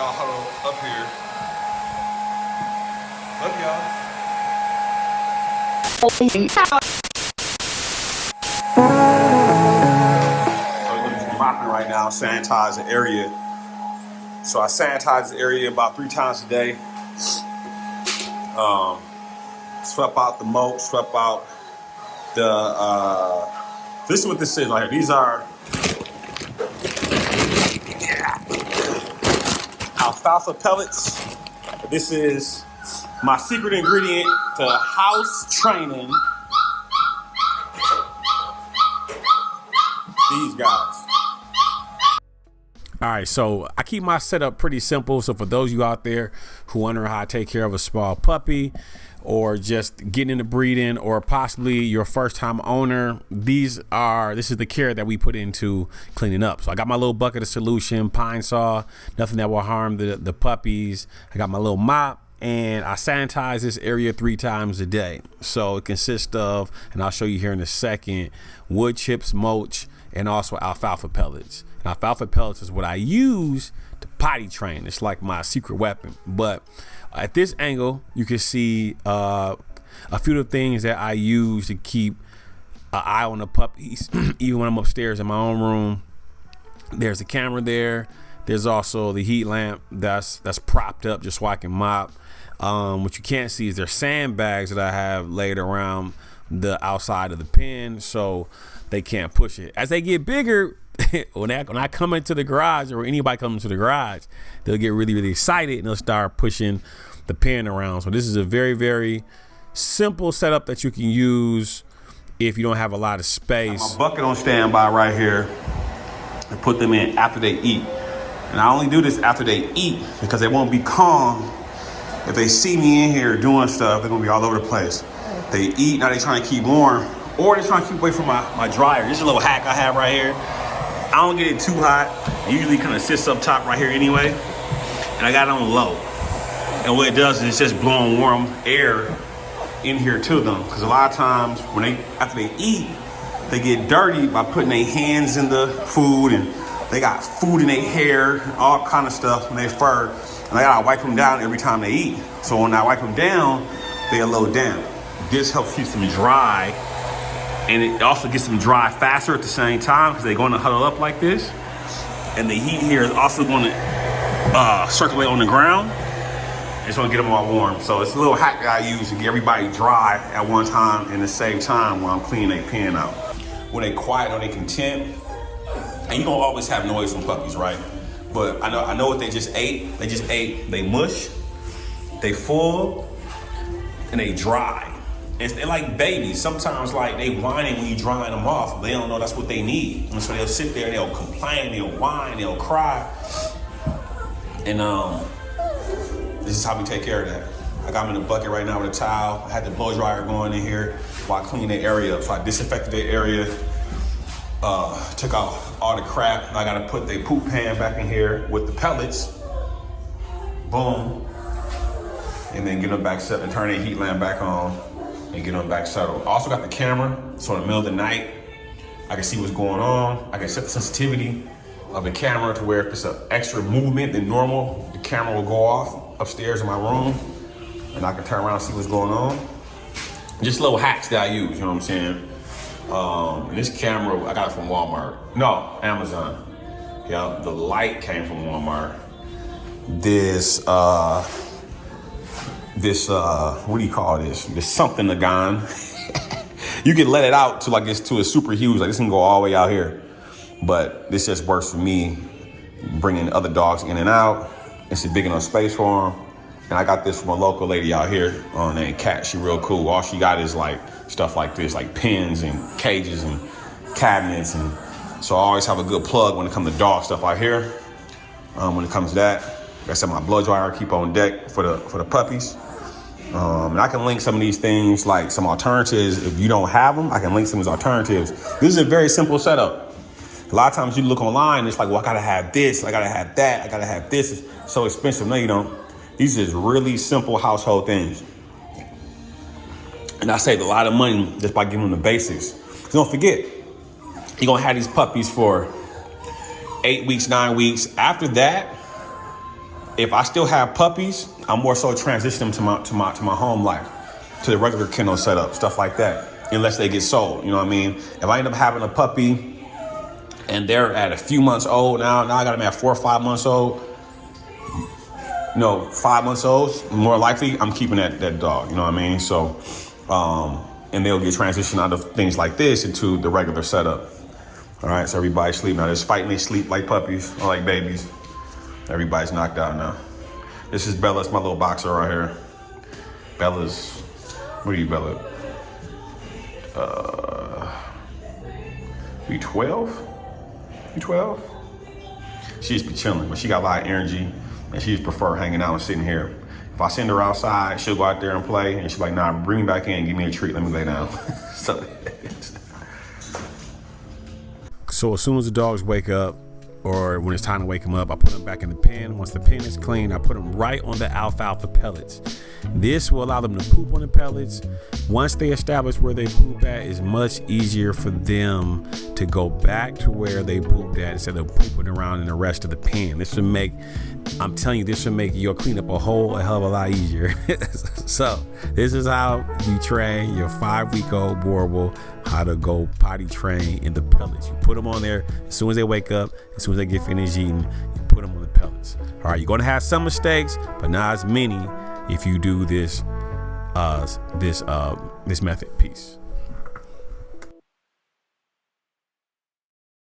all huddled up here. Love y'all. I'm mopping right now, sanitize the area. So I sanitize the area about 3 times a day. Swept out the moat, swept out the, this is what this is right here. These are alfalfa pellets. This is my secret ingredient to house training these guys. All right, so I keep my setup pretty simple. So for those of you out there who wonder how I take care of a small puppy, or just getting into breeding, or possibly your first time owner, this is the care that we put into cleaning up. So I got my little bucket of solution, pine saw, nothing that will harm the puppies. I got my little mop, and I sanitize this area 3 times a day. So it consists of, and I'll show you here in a second, wood chips, mulch, and also alfalfa pellets. And alfalfa pellets is what I use to potty train. It's like my secret weapon. But at this angle, you can see a few of the things that I use to keep an eye on the puppies, even when I'm upstairs in my own room. There's a camera there. There's also the heat lamp that's propped up just so I can mop. What you can't see is there's sandbags that I have laid around the outside of the pen so they can't push it. As they get bigger, when I come into the garage, or anybody comes into the garage, they'll get really, really excited and they'll start pushing the pen around. So this is a very, very simple setup that you can use if you don't have a lot of space. My bucket on standby right here, and put them in after they eat. And I only do this after they eat because they won't be calm. If they see me in here doing stuff, they're gonna be all over the place. They eat, now they trying to keep warm, or they're trying to keep away from my dryer. This is a little hack I have right here. I don't get it too hot. It usually kind of sits up top right here anyway. And I got it on low. And what it does is it's just blowing warm air in here to them. Because a lot of times after they eat, they get dirty by putting their hands in the food, and they got food in their hair, all kind of stuff in their fur. And I gotta wipe them down every time they eat. So when I wipe them down, they a little damp. This helps keep them dry. And it also gets them dry faster at the same time because they're going to huddle up like this. And the heat here is also going to circulate on the ground. It's going to get them all warm. So it's a little hack that I use to get everybody dry at one time and the same time while I'm cleaning their pen out. When they quiet or they content, and you don't always have noise from puppies, right? But I know what they just ate. They just ate, they mush, they full, and they dry. They're like babies. Sometimes like they whining when you drying them off. They don't know that's what they need. And so they'll sit there and they'll complain, they'll whine, they'll cry. And this is how we take care of that. I got them in a bucket right now with a towel. I had the blow dryer going in here while I cleaned the area up. So I disinfected the area, took out all the crap. I gotta put the poop pan back in here with the pellets. Boom. And then get them back set and turn the heat lamp back on. And get them back settled. I also got the camera, so in the middle of the night, I can see what's going on. I can set the sensitivity of the camera to where if it's an extra movement than normal, the camera will go off upstairs in my room, and I can turn around and see what's going on. Just little hacks that I use, you know what I'm saying? And this camera, I got it from Walmart. No, Amazon. Yeah, the light came from Walmart. This, what do you call this? This something gone. You can let it out to like it's to a super huge, like this can go all the way out here. But this just works for me, bringing other dogs in and out. It's a big enough space for them. And I got this from a local lady out here named Kat. She real cool. All she got is like stuff like this, like pins and cages and cabinets. And so I always have a good plug when it comes to dog stuff out here. When it comes to that, like I said, my blow dryer I keep on deck for the puppies. And I can link some of these things, like some alternatives. If you don't have them, I can link some of these alternatives. This is a very simple setup. A lot of times you look online, it's like, well, I gotta have this, I gotta have that, I gotta have this. It's so expensive. No, you don't. These are really simple household things. And I saved a lot of money just by giving them the basics. Don't forget, you're gonna have these puppies for 8 weeks, 9 weeks. After that, if I still have puppies, I'm more so transitioning them to my home life, to the regular kennel setup, stuff like that, unless they get sold. You know what I mean? If I end up having a puppy and they're at a few months old now I got them at 4 or 5 months old. 5 months old, more likely I'm keeping that dog. You know what I mean? So, and they'll get transitioned out of things like this into the regular setup. All right, so everybody's sleeping now. They're fighting, they sleep like puppies or like babies. Everybody's knocked out now. This is Bella's, my little boxer right here. Bella's, what are you, Bella? You 12? You 12? She just be chilling, but she got a lot of energy and she just prefer hanging out and sitting here. If I send her outside, she'll go out there and play, and she's like, nah, bring me back in, give me a treat, let me lay down. So as soon as the dogs wake up, or when it's time to wake them up, I put them back in the pen. Once the pen is clean, I put them right on the alfalfa pellets. This will allow them to poop on the pellets. Once they establish where they poop at, it's much easier for them to go back to where they pooped at instead of pooping around in the rest of the pen. This will make, I'm telling you, this will make your cleanup a hell of a lot easier. So this is how you train your 5-week-old Boerboel how to go potty train in the pellets. You put them on there as soon as they wake up, as soon as they get finished eating, you put them on the pellets. All right, you're gonna have some mistakes, but not as many if you do this method. Peace.